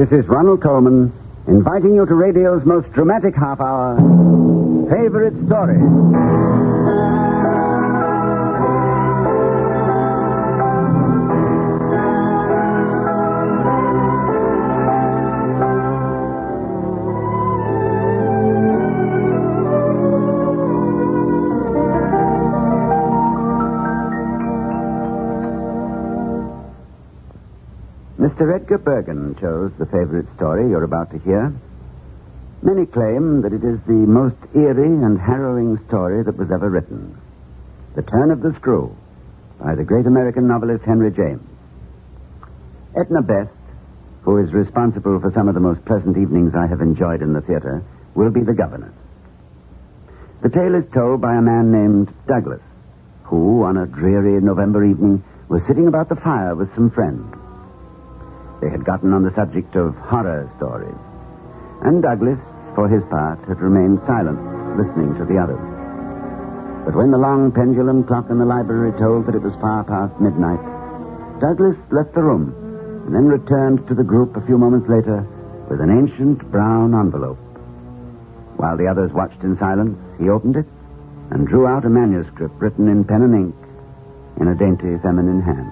This is Ronald Coleman, inviting you to radio's most dramatic half hour, Favorite Story. Mr. Edgar Bergen chose the favorite story you're about to hear. Many claim that it is the most eerie and harrowing story that was ever written. The Turn of the Screw, by the great American novelist Henry James. Edna Best, who is responsible for some of the most pleasant evenings I have enjoyed in the theater, will be the governess. The tale is told by a man named Douglas, who, on a dreary November evening, was sitting about the fire with some friends. They had gotten on the subject of horror stories. And Douglas, for his part, had remained silent, listening to the others. But when the long pendulum clock in the library told that it was far past midnight, Douglas left the room and then returned to the group a few moments later with an ancient brown envelope. While the others watched in silence, he opened it and drew out a manuscript written in pen and ink in a dainty feminine hand.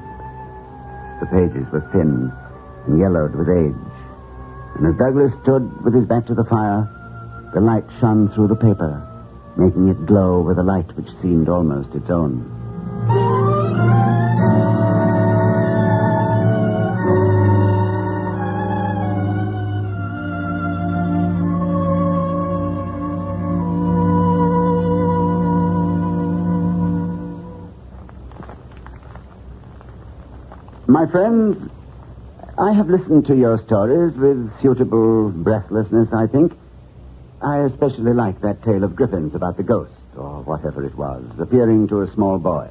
The pages were thin and yellowed with age. And as Douglas stood with his back to the fire, the light shone through the paper, making it glow with a light which seemed almost its own. My friends, I have listened to your stories with suitable breathlessness, I think. I especially like that tale of Griffin's about the ghost, or whatever it was, appearing to a small boy.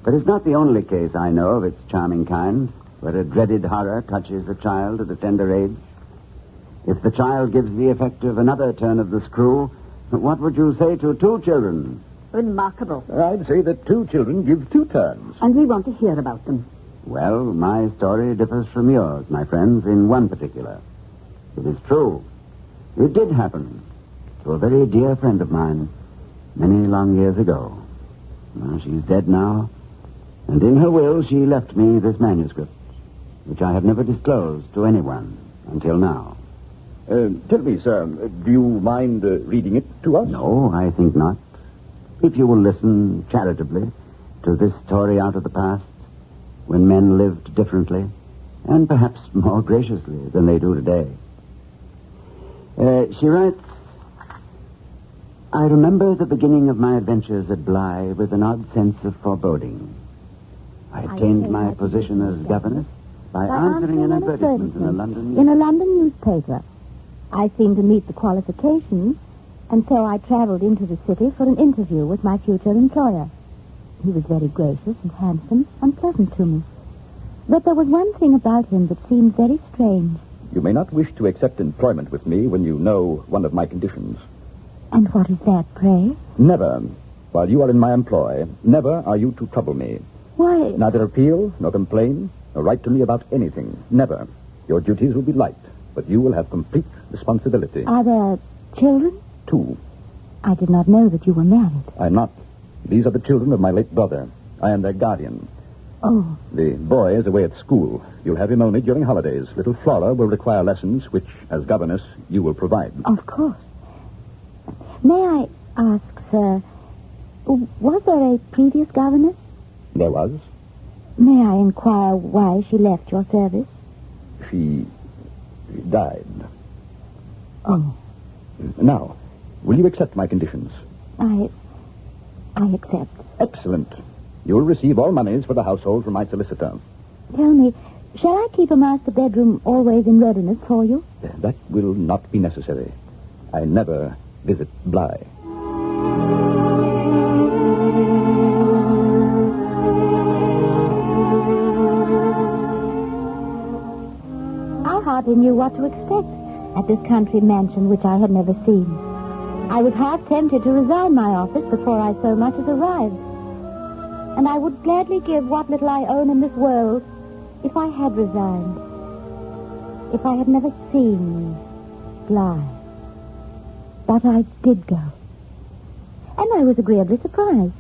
But it's not the only case I know of its charming kind, where a dreaded horror touches a child at a tender age. If the child gives the effect of another turn of the screw, what would you say to two children? Remarkable. I'd say that two children give two turns. And we want to hear about them. Well, my story differs from yours, my friends, in one particular. It is true. It did happen to a very dear friend of mine many long years ago. Well, she's dead now, and in her will she left me this manuscript, which I have never disclosed to anyone until now. Tell me, sir, do you mind reading it to us? No, I think not. If you will listen charitably to this story out of the past, when men lived differently, and perhaps more graciously than they do today. She writes, I remember the beginning of my adventures at Bly with an odd sense of foreboding. I obtained my position as governess by answering an advertisement in a London newspaper. I seemed to meet the qualifications, and so I traveled into the city for an interview with my future employer. He was very gracious and handsome and pleasant to me. But there was one thing about him that seemed very strange. You may not wish to accept employment with me when you know one of my conditions. And what is that, pray? Never, while you are in my employ, never are you to trouble me. Why? Neither appeal, nor complain, nor write to me about anything. Never. Your duties will be light, but you will have complete responsibility. Are there children? 2. I did not know that you were married. I'm not. These are the children of my late brother. I am their guardian. Oh. The boy is away at school. You'll have him only during holidays. Little Flora will require lessons, which, as governess, you will provide. Of course. May I ask, sir, was there a previous governess? There was. May I inquire why she left your service? She died. Oh. Now, will you accept my conditions? I accept. Excellent. You will receive all monies for the household from my solicitor. Tell me, shall I keep a master bedroom always in readiness for you? That will not be necessary. I never visit Bly. I hardly knew what to expect at this country mansion which I had never seen. I was half tempted to resign my office before I so much as arrived. And I would gladly give what little I own in this world if I had resigned. if I had never seen Bly. But I did go. And I was agreeably surprised.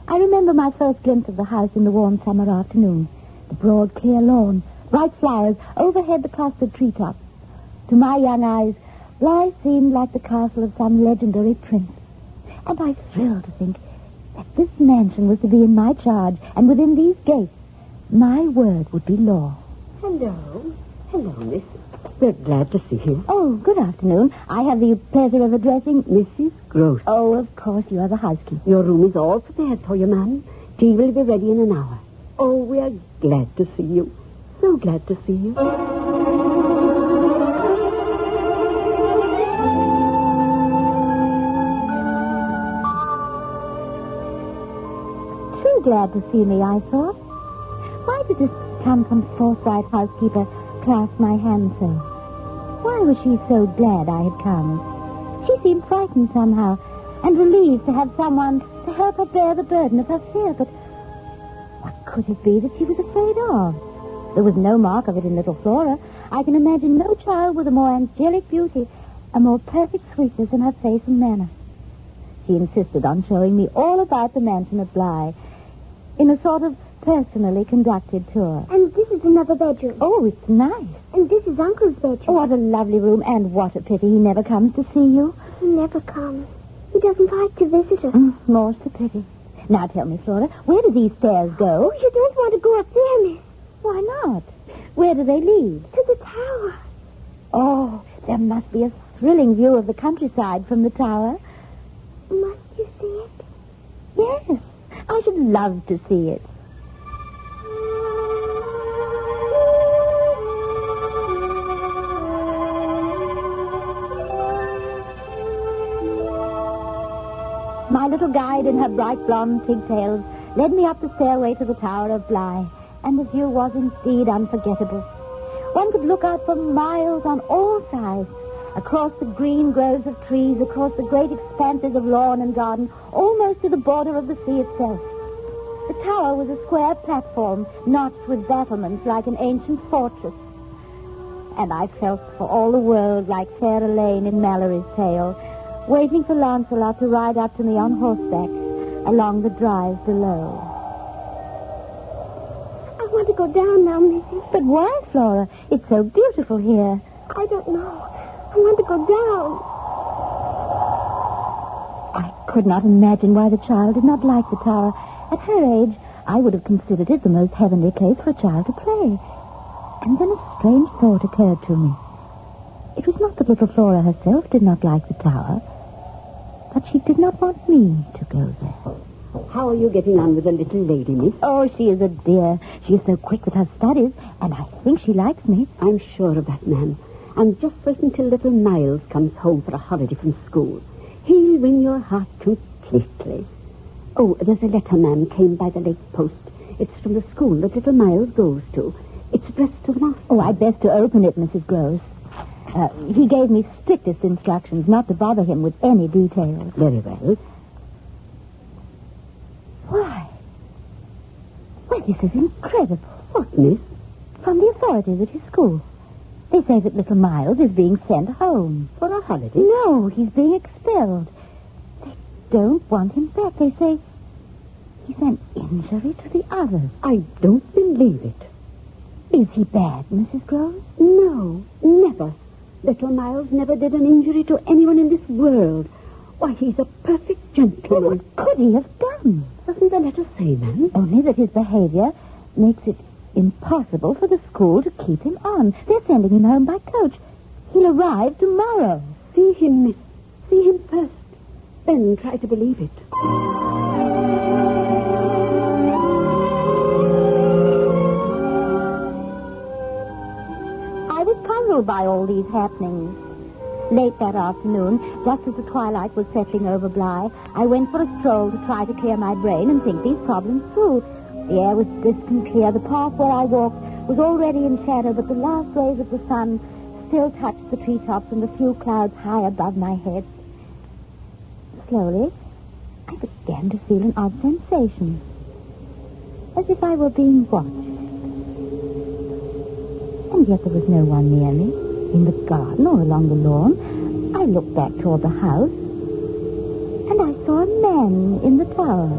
I remember my first glimpse of the house in the warm summer afternoon. The broad, clear lawn, bright flowers, overhead the clustered treetops. To my young eyes, Bly seemed like the castle of some legendary prince. And I thrilled to think that this mansion was to be in my charge, and within these gates, my word would be law. Hello. Hello, miss. We're glad to see you. Oh, good afternoon. I have the pleasure of addressing Mrs. Gross. Oh, of course, you are the housekeeper. Your room is all prepared for you, ma'am. Tea will be ready in an hour. Oh, we are glad to see you. So glad to see you. Too glad to see me, I thought. Why did this plump, forthright housekeeper clasp my hand so? Why was she so glad I had come? She seemed frightened somehow, and relieved to have someone to help her bear the burden of her fear. But what could it be that she was afraid of? There was no mark of it in little Flora. I can imagine no child with a more angelic beauty, a more perfect sweetness in her face and manner. She insisted on showing me all about the mansion at Bly, in a sort of personally conducted tour. And this is another bedroom. Oh, it's nice. And this is Uncle's bedroom. Oh, what a lovely room, and what a pity he never comes to see you. He never comes. He doesn't like to visit us. More's the pity. Now tell me, Flora, where do these stairs go? Oh, you don't want to go up there, miss. Why not? Where do they lead? To the tower. Oh, there must be a thrilling view of the countryside from the tower. Must you see it? Yes, I should love to see it. My little guide in her bright blonde pigtails led me up the stairway to the Tower of Bly, and the view was indeed unforgettable. One could look out for miles on all sides, across the green groves of trees, across the great expanses of lawn and garden, almost to the border of the sea itself. The tower was a square platform, notched with battlements like an ancient fortress. And I felt for all the world like Fair Elaine in Malory's tale, waiting for Lancelot to ride up to me on horseback along the drive below. I want to go down now, Missy. But why, Flora? It's so beautiful here. I don't know. I want to go down. I could not imagine why the child did not like the tower. At her age, I would have considered it the most heavenly place for a child to play. And then a strange thought occurred to me. It was not that little Flora herself did not like the tower, but she did not want me to go there. How are you getting on with the little lady, miss? Oh, she is a dear. She is so quick with her studies, and I think she likes me. I'm sure of that, ma'am. And just wait until little Miles comes home for a holiday from school. He'll win your heart completely. Oh, there's a letter, ma'am, came by the late post. It's from the school that little Miles goes to. It's addressed to the master. Oh, I'd best to open it, Mrs. Gross. He gave me strictest instructions not to bother him with any details. Very well. Why? Well, this is incredible. What, miss? From the authorities at his school. They say that little Miles is being sent home. For a holiday? No, he's being expelled. They don't want him back. They say he's an injury to the others. I don't believe it. Is he bad, Mrs. Groves? No, never. Little Miles never did an injury to anyone in this world. Why, he's a perfect gentleman. Well, what could he have done? Doesn't the letter say, ma'am? Only that his behavior makes it impossible for the school to keep him on. They're sending him home by coach. He'll arrive tomorrow. See him, miss. See him first. Then try to believe it. I was puzzled by all these happenings. Late that afternoon, just as the twilight was settling over Bly, I went for a stroll to try to clear my brain and think these problems through. The air was crisp and clear. The path where I walked was already in shadow, but the last rays of the sun still touched the treetops and the few clouds high above my head. Slowly, I began to feel an odd sensation, as if I were being watched. And yet there was no one near me, in the garden or along the lawn. I looked back toward the house, and I saw a man in the tower,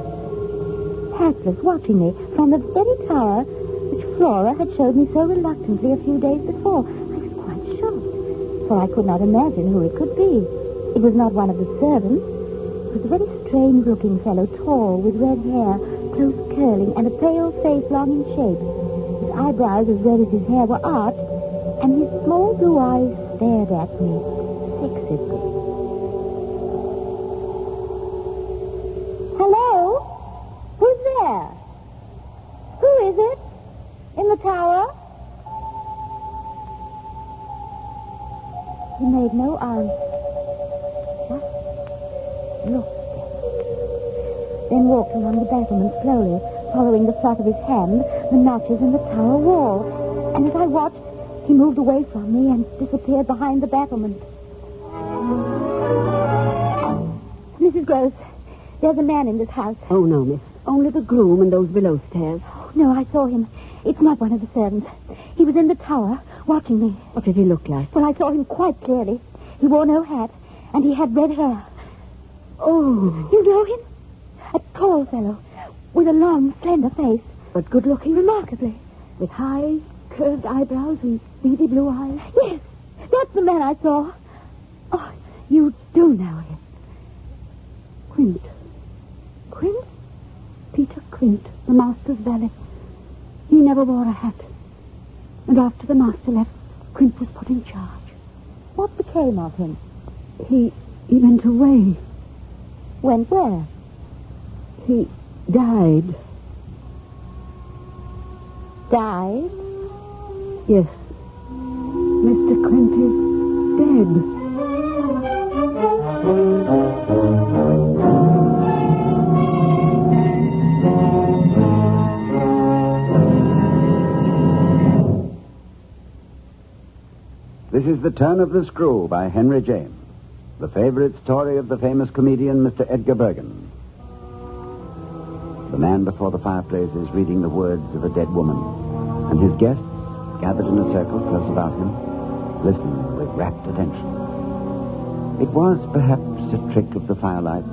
hatless, watching me from the very tower which Flora had showed me so reluctantly a few days before. I was quite shocked, for I could not imagine who it could be. It was not one of the servants. It was a very strange-looking fellow, tall, with red hair, close curling, and a pale face long in shape. His eyebrows, as red as his hair, were arched, and his small blue eyes stared at me fixedly. Hello? Who's there? Who is it? In the tower? He made no answer. Just looked at me. Then walked along the battlement slowly, following the flat of his hand, the notches in the tower wall. And as I watched, he moved away from me and disappeared behind the battlement. Mrs. Gross, there's a man in this house. Oh, no, miss. Only the groom and those below stairs. Oh, no, I saw him. It's not one of the servants. He was in the tower, watching me. What did he look like? Well, I saw him quite clearly. He wore no hat, and he had red hair. Oh. You know him? A tall fellow, with a long, slender face. But good-looking. Remarkably. With high, curved eyebrows and beady blue eyes. Yes, that's the man I saw. Oh, you do know him. Quint. Quint? Peter Quint, the master's valet. He never wore a hat. And after the master left, Quint was put in charge. What became of him? He went away. Went where? He died. Died? Yes. Mr. Quint is dead. This is The Turn of the Screw by Henry James, the favorite story of the famous comedian Mr. Edgar Bergen. The man before the fireplace is reading the words of a dead woman, and his guests, gathered in a circle close about him, listen with rapt attention. It was perhaps a trick of the firelight,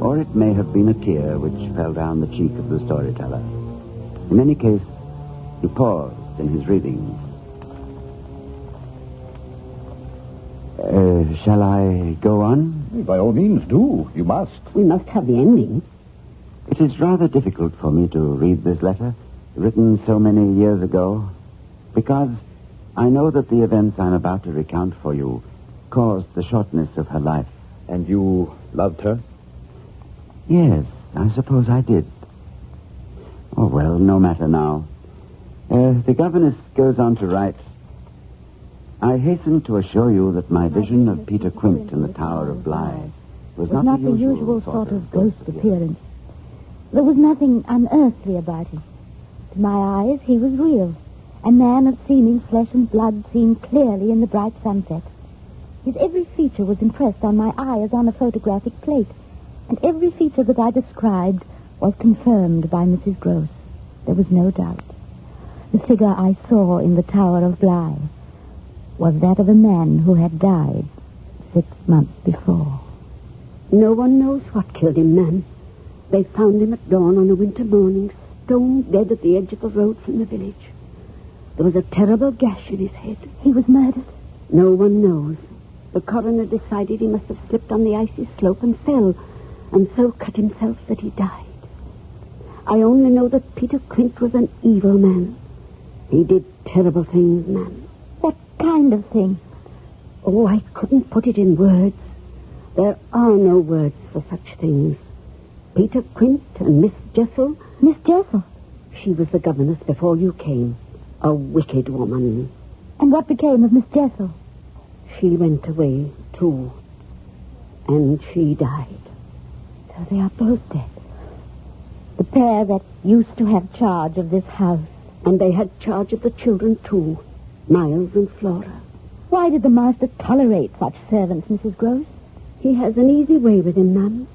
or it may have been a tear which fell down the cheek of the storyteller. In any case, he paused in his reading. Shall I go on? By all means, do. You must. We must have the ending. It is rather difficult for me to read this letter, written so many years ago, because I know that the events I'm about to recount for you caused the shortness of her life. And you loved her? Yes, I suppose I did. Oh, well, no matter now. The governess goes on to write, I hasten to assure you that my vision of Peter Quint in the Tower of Bly was not the usual sort of ghost appearance. There was nothing unearthly about him. To my eyes, he was real. A man of seeming flesh and blood seen clearly in the bright sunset. His every feature was impressed on my eye as on a photographic plate, and every feature that I described was confirmed by Mrs. Gross. There was no doubt. The figure I saw in the Tower of Bly was that of a man who had died 6 months before. No one knows what killed him, ma'am. They found him at dawn on a winter morning, stone dead at the edge of the road from the village. There was a terrible gash in his head. He was murdered? No one knows. The coroner decided he must have slipped on the icy slope and fell, and so cut himself that he died. I only know that Peter Quint was an evil man. He did terrible things, ma'am. What kind of thing? Oh, I couldn't put it in words. There are no words for such things. Peter Quint and Miss Jessel. Miss Jessel? She was the governess before you came. A wicked woman. And what became of Miss Jessel? She went away, too. And she died. So they are both dead. The pair that used to have charge of this house. And they had charge of the children, too. Miles and Flora. Why did the master tolerate such servants, Mrs. Gross? He has an easy way with him, ma'am.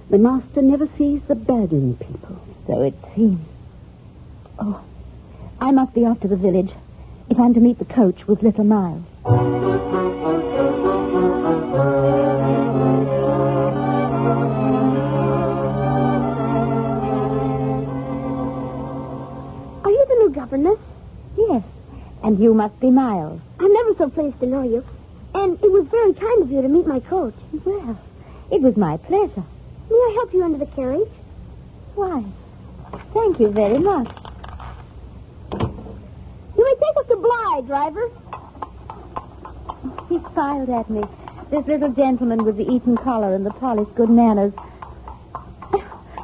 The master never sees the bad in people. So it seems. Oh, I must be off to the village. If plan to meet the coach with little Miles. Are you the new governess? Yes, and you must be Miles. I'm never so pleased to know you. And it was very kind of you to meet my coach. Well, it was my pleasure. May I help you into the carriage? Why, thank you very much. You may take us to Bly, driver. He smiled at me. This little gentleman with the Eton collar and the polished good manners.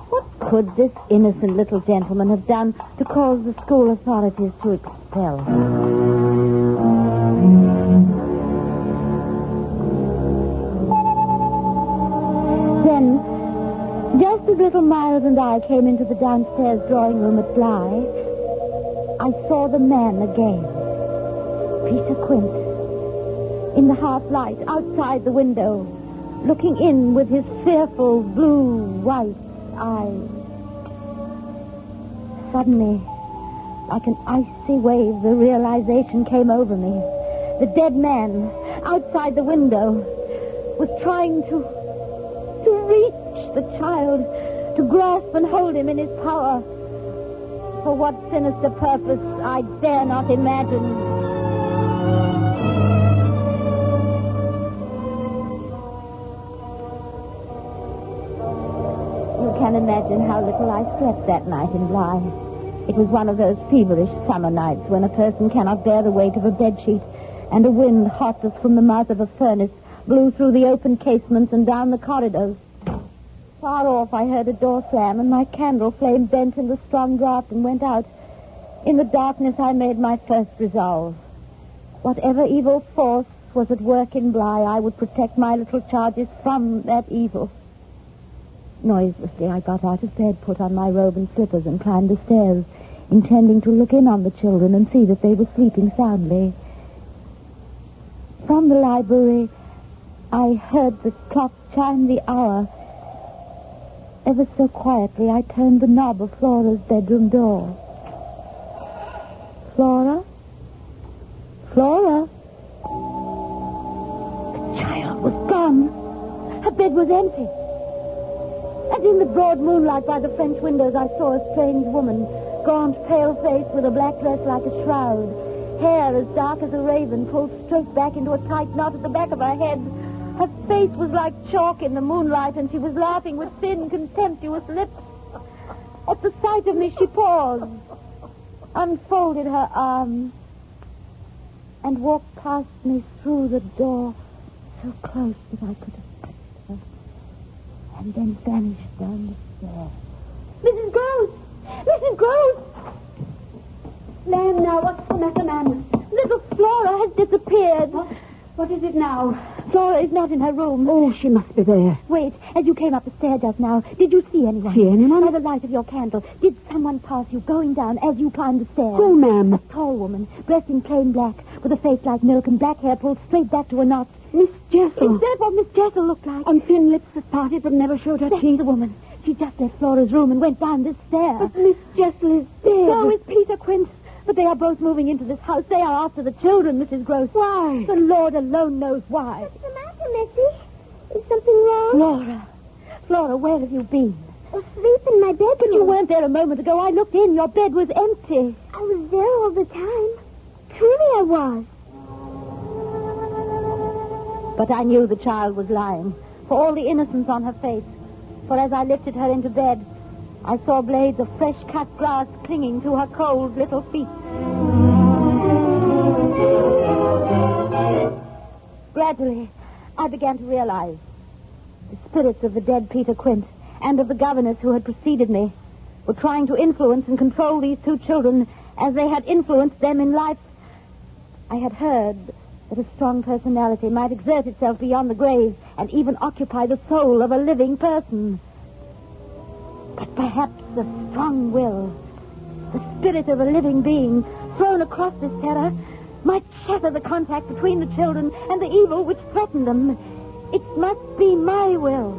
What could this innocent little gentleman have done to cause the school authorities to expel him? Then, just as little Miles and I came into the downstairs drawing room at Bly, I saw the man again. Peter Quint. In the half-light outside the window, looking in with his fearful blue-white eyes. Suddenly, like an icy wave, the realization came over me. The dead man, outside the window, was trying to reach the child, to grasp and hold him in his power. For what sinister purpose, I dare not imagine. You can imagine how little I slept that night in Bly. It was one of those feverish summer nights when a person cannot bear the weight of a bedsheet, and a wind hot as from the mouth of a furnace blew through the open casements and down the corridors. Far off, I heard a door slam, and my candle flame bent in the strong draught and went out. In the darkness, I made my first resolve. Whatever evil force was at work in Bly, I would protect my little charges from that evil. Noiselessly, I got out of bed, put on my robe and slippers, and climbed the stairs, intending to look in on the children and see that they were sleeping soundly. From the library, I heard the clock chime the hour. Ever so quietly, I turned the knob of Flora's bedroom door. Flora? Flora? The child was gone. Her bed was empty. And in the broad moonlight by the French windows, I saw a strange woman, gaunt, pale-faced, with a black dress like a shroud, hair as dark as a raven, pulled straight back into a tight knot at the back of her head. Her face was like chalk in the moonlight, and she was laughing with thin, contemptuous lips. At the sight of me, she paused, unfolded her arms, and walked past me through the door so close that I could have touched her, and then vanished down the stairs. Mrs. Gross! Mrs. Gross! Ma'am, now, what's the matter, ma'am? Little Flora has disappeared. What is it now? Flora is not in her room. Oh, she must be there. Wait, as you came up the stair just now, did you see anyone? See anyone? By the light of your candle, did someone pass you going down as you climbed the stairs? Oh, ma'am. A tall woman, dressed in plain black, with a face like milk and black hair pulled straight back to a knot. Miss Jessel. Is that what Miss Jessel looked like? And thin lips that parted but never showed her That's teeth. the woman. She just left Flora's room and went down this stair. But Miss Jessel is dead. So is Peter Quint. But they are both moving into this house. They are after the children, Mrs. Gross. Why? The Lord alone knows why. What's the matter, Missy? Is something wrong? Flora, where have you been? Asleep in my bedroom. But you weren't there a moment ago. I looked in. Your bed was empty. I was there all the time. Truly I was. But I knew the child was lying, for all the innocence on her face. For as I lifted her into bed, I saw blades of fresh-cut grass clinging to her cold little feet. Gradually, I began to realize the spirits of the dead Peter Quint and of the governess who had preceded me were trying to influence and control these two children as they had influenced them in life. I had heard that a strong personality might exert itself beyond the grave and even occupy the soul of a living person. But perhaps a strong will, the spirit of a living being, thrown across this terror, might shatter the contact between the children and the evil which threatened them. It must be my will,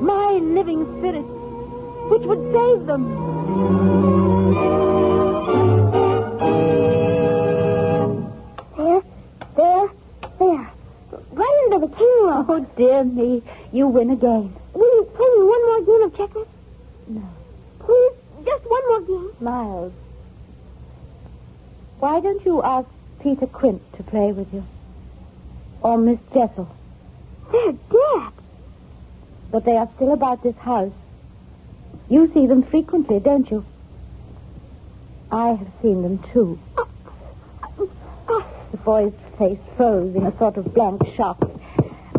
my living spirit, which would save them. Oh, dear me. You win again. Will you play me one more game of checkers? No. Please, just one more game. Miles, why don't you ask Peter Quint to play with you? Or Miss Jessel? They're dead. But they are still about this house. You see them frequently, don't you? I have seen them, too. The boy's face froze in a sort of blank shock.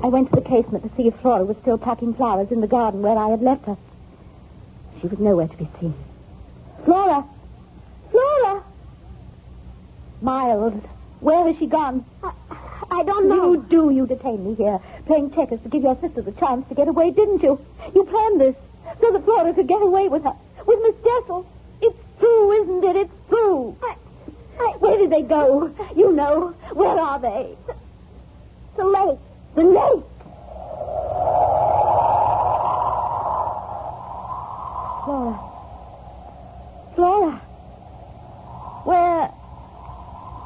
I went to the casement to see if Flora was still packing flowers in the garden where I had left her. She was nowhere to be seen. Flora! Flora! Miles, where has she gone? I don't know. You detain me here, playing checkers to give your sister the chance to get away, didn't you? You planned this so that Flora could get away with her, with Miss Jessel. It's true, isn't it? It's true. Where did they go? You know. Where are they? The lake. The lake. Flora. Flora. Where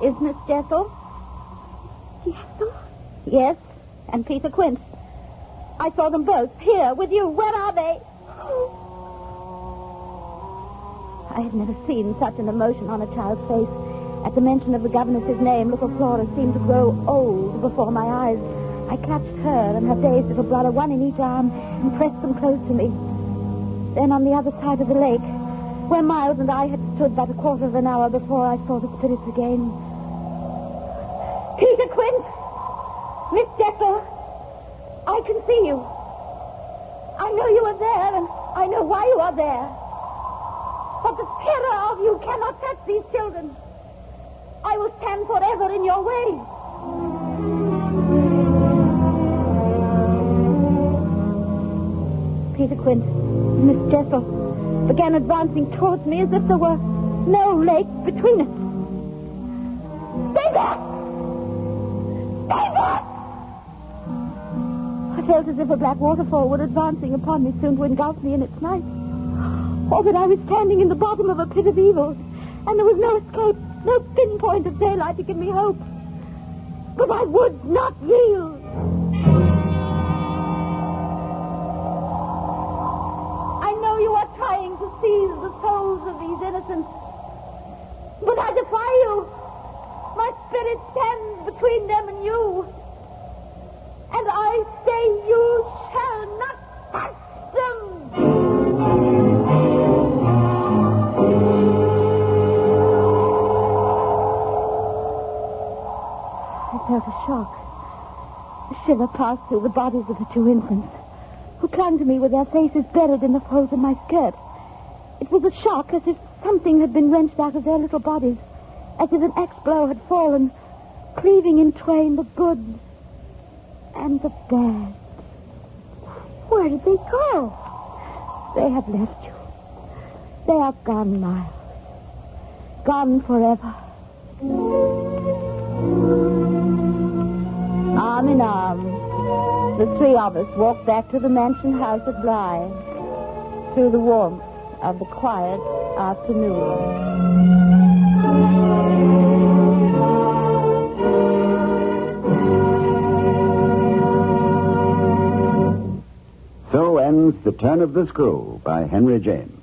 is Miss Jessel? Jessel? Yes, and Peter Quint. I saw them both here with you. Where are they? I had never seen such an emotion on a child's face. At the mention of the governess's name, little Flora seemed to grow old before my eyes. I catched her and her dazed little brother, one in each arm, and pressed them close to me. Then on the other side of the lake, where Miles and I had stood but a quarter of an hour before, I saw the spirits again. Peter Quint! Miss Jessel! I can see you. I know you are there, and I know why you are there. But the terror of you cannot touch these children. I will stand forever in your way. Peter Quint, Miss Jessel, began advancing towards me as if there were no lake between us. Stay back! Stay back! I felt as if a black waterfall were advancing upon me soon to engulf me in its night. Or that I was standing in the bottom of a pit of evil, and there was no escape, no pinpoint of daylight to give me hope. But I would not yield. I know you are trying to seize the souls of these innocents, but I defy you. My spirit stands between them and you. And I say you shall not touch them. I felt a shock. A shiver passed through the bodies of the two infants, who clung to me with their faces buried in the folds of my skirt. It was a shock as if something had been wrenched out of their little bodies, as if an axe blow had fallen, cleaving in twain the good and the bad. Where did they go? They have left you. They are gone, Miles. Gone forever. Arm in arm, the three of us walked back to the mansion house at Bly, through the warmth of the quiet afternoon. So ends The Turn of the Screw by Henry James.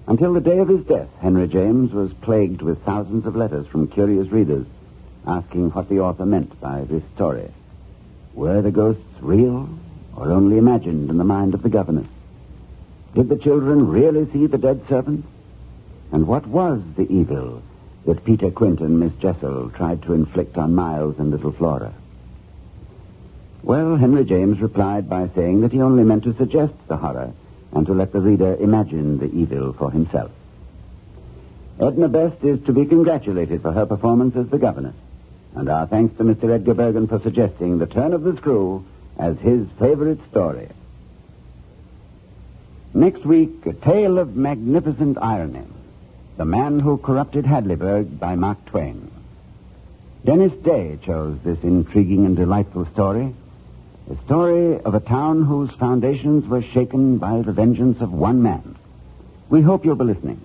Until the day of his death, Henry James was plagued with thousands of letters from curious readers asking what the author meant by this story. Were the ghosts real or only imagined in the mind of the governess? Did the children really see the dead servants? And what was the evil that Peter Quint and Miss Jessel tried to inflict on Miles and little Flora? Well, Henry James replied by saying that he only meant to suggest the horror and to let the reader imagine the evil for himself. Edna Best is to be congratulated for her performance as the governess, and our thanks to Mr. Edgar Bergen for suggesting The Turn of the Screw as his favorite story. Next week, A Tale of Magnificent Irony, The Man Who Corrupted Hadleyburg by Mark Twain. Dennis Day chose this intriguing and delightful story, a story of a town whose foundations were shaken by the vengeance of one man. We hope you'll be listening.